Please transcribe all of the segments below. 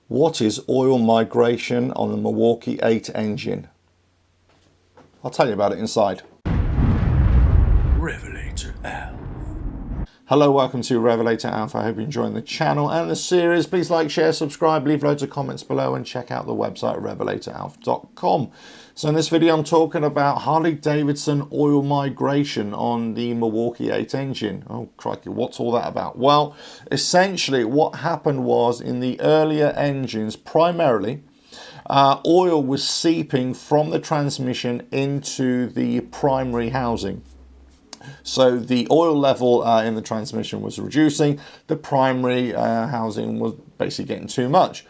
What is oil migration on the Milwaukee 8 engine? I'll tell you about it inside. RevelatorAlf. Hello, welcome to RevelatorAlf. I hope you're enjoying the channel and the series. Please like, share, subscribe, leave loads of comments below and check out the website RevelatorAlf.com. So in this video I'm talking about Harley Davidson oil migration on the Milwaukee 8 engine. Oh crikey, what's all that about? Well, essentially what happened was in the earlier engines, primarily, oil was seeping from the transmission into the primary housing. So the oil level in the transmission was reducing, the primary housing was basically getting too much.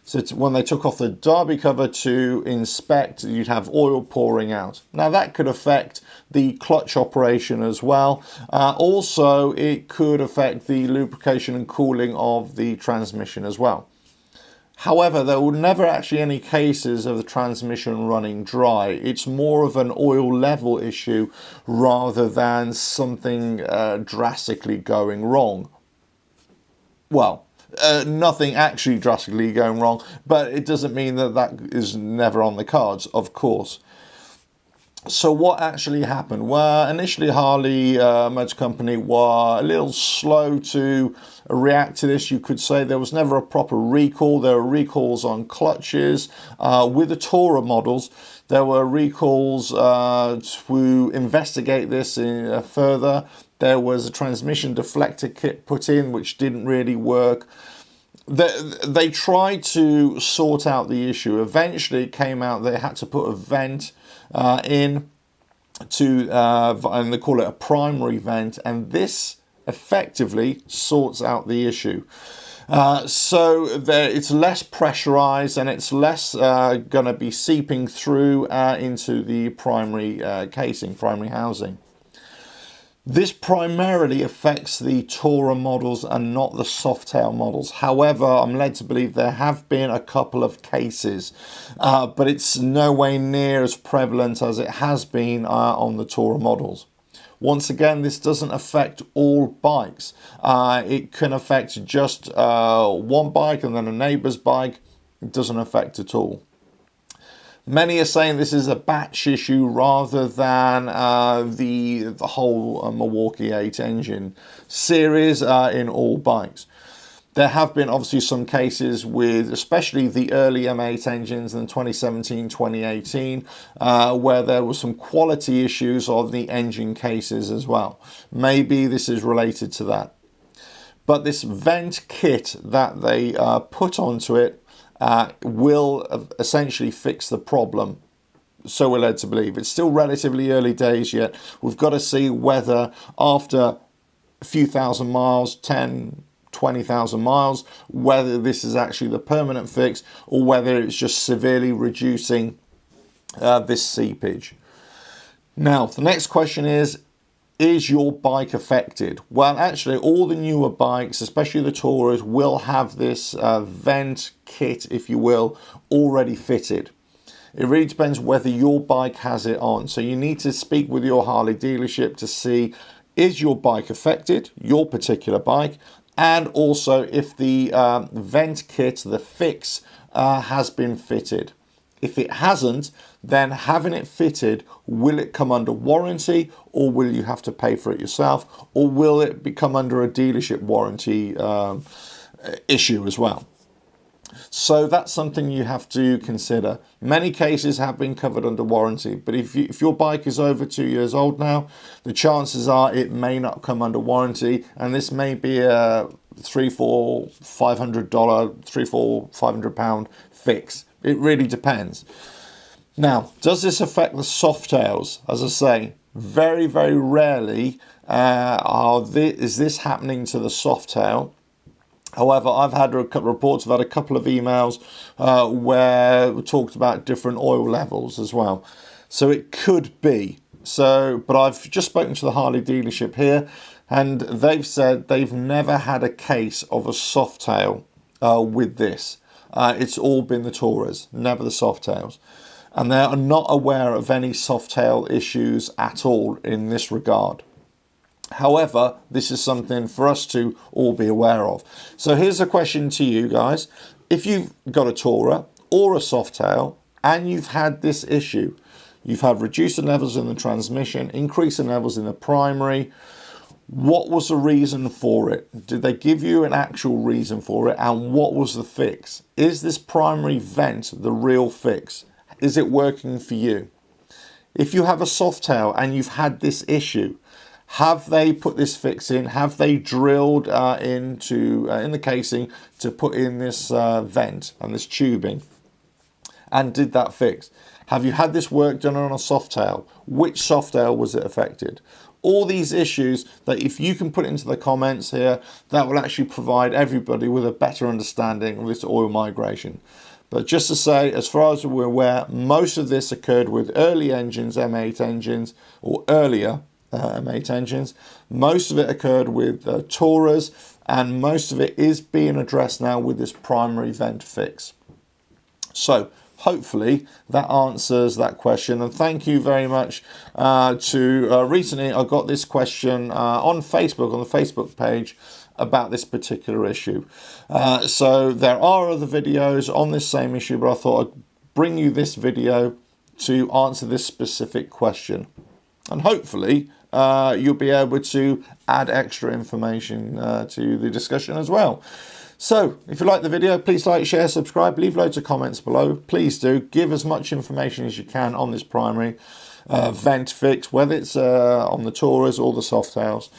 So when they took off the derby cover to inspect, you'd have oil pouring out. Now that could affect the clutch operation as well. Also, it could affect the lubrication and cooling of the transmission as well. However, there were never actually any cases of the transmission running dry. It's more of an oil level issue rather than something drastically going wrong. Well, nothing actually drastically going wrong, but it doesn't mean that that is never on the cards, of course. So what actually happened? Well, initially Harley Motor Company were a little slow to react to this, you could say. There was never a proper recall. There were recalls on clutches. With the Tourer models, there were recalls to investigate this further. There was a transmission deflector kit put in, which didn't really work. They tried to sort out the issue. Eventually it came out they had to put a vent in to, and they call it a primary vent, and this effectively sorts out the issue. So it's less pressurized and it's less going to be seeping through into the primary casing, primary housing. This primarily affects the Tourer models and not the Softail models. However, I'm led to believe there have been a couple of cases, but it's no way near as prevalent as it has been on the Tourer models. Once again, this doesn't affect all bikes. It can affect just one bike and then a neighbour's bike. It doesn't affect at all. Many are saying this is a batch issue rather than the whole Milwaukee 8 engine series in all bikes. There have been obviously some cases with especially the early M8 engines in 2017, 2018, where there were some quality issues of the engine cases as well. Maybe this is related to that. But this vent kit that they put onto it will essentially fix the problem. So we're led to believe. It's still relatively early days yet. We've got to see whether after a few thousand miles, 10, 20,000 miles, whether this is actually the permanent fix or whether it's just severely reducing this seepage. Now, the next question is your bike affected? Well, actually, all the newer bikes, especially the Tourers, will have this vent kit, if you will, already fitted. It really depends whether your bike has it on. So you need to speak with your Harley dealership to see, is your bike affected, your particular bike, and also if the vent kit, the fix, has been fitted. If it hasn't, then having it fitted, will it come under warranty or will you have to pay for it yourself, or will it become under a dealership warranty issue as well? So that's something you have to consider. Many cases have been covered under warranty, but if your bike is over 2 years old now, the chances are it may not come under warranty, and this may be a $300, $400, $300, $500 pound fix. It really depends. Now, does this affect the Softails? As I say, very, very rarely is this happening to the Softail. However, I've had a couple of reports, I've had a couple of emails where we talked about different oil levels as well. So it could be. But I've just spoken to the Harley dealership here, and they've said they've never had a case of a Softail with this. It's all been the Tourers, never the Softails. And they are not aware of any Softail issues at all in this regard. However, this is something for us to all be aware of. So here's a question to you guys. if you've got a Tourer or a Softail and you've had this issue, you've had reducing levels in the transmission, increasing levels in the primary, what was the reason for it? Did they give you an actual reason for it? And what was the fix? Is this primary vent the real fix? Is it working for you? If you have a Softail and you've had this issue, have they put this fix in? Have they drilled in the casing to put in this vent and this tubing? And did that fix? Have you had this work done on a Softail? Which Softail was it affected? All these issues that if you can put into the comments here, that will actually provide everybody with a better understanding of this oil migration. But just to say, as far as we're aware, most of this occurred with early engines, M8 engines, or earlier M8 engines. Most of it occurred with Tourers, and most of it is being addressed now with this primary vent fix. So hopefully that answers that question, and thank you very much recently I got this question on Facebook, on the Facebook page, about this particular issue. So there are other videos on this same issue, but I thought I'd bring you this video to answer this specific question, and hopefully you'll be able to add extra information to the discussion as well. So, if you like the video, please like, share, subscribe, leave loads of comments below. Please do give as much information as you can on this primary vent fix, whether it's on the Tourers or the Softails.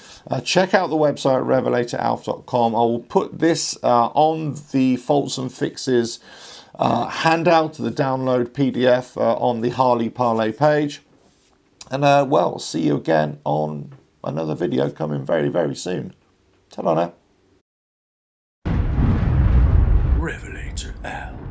Check out the website RevelatorAlf.com. I will put this on the faults and fixes handout, the download PDF on the Harley Parlay page. And well, see you again on another video coming very, very soon. Ta-da now. RevelatorAlf.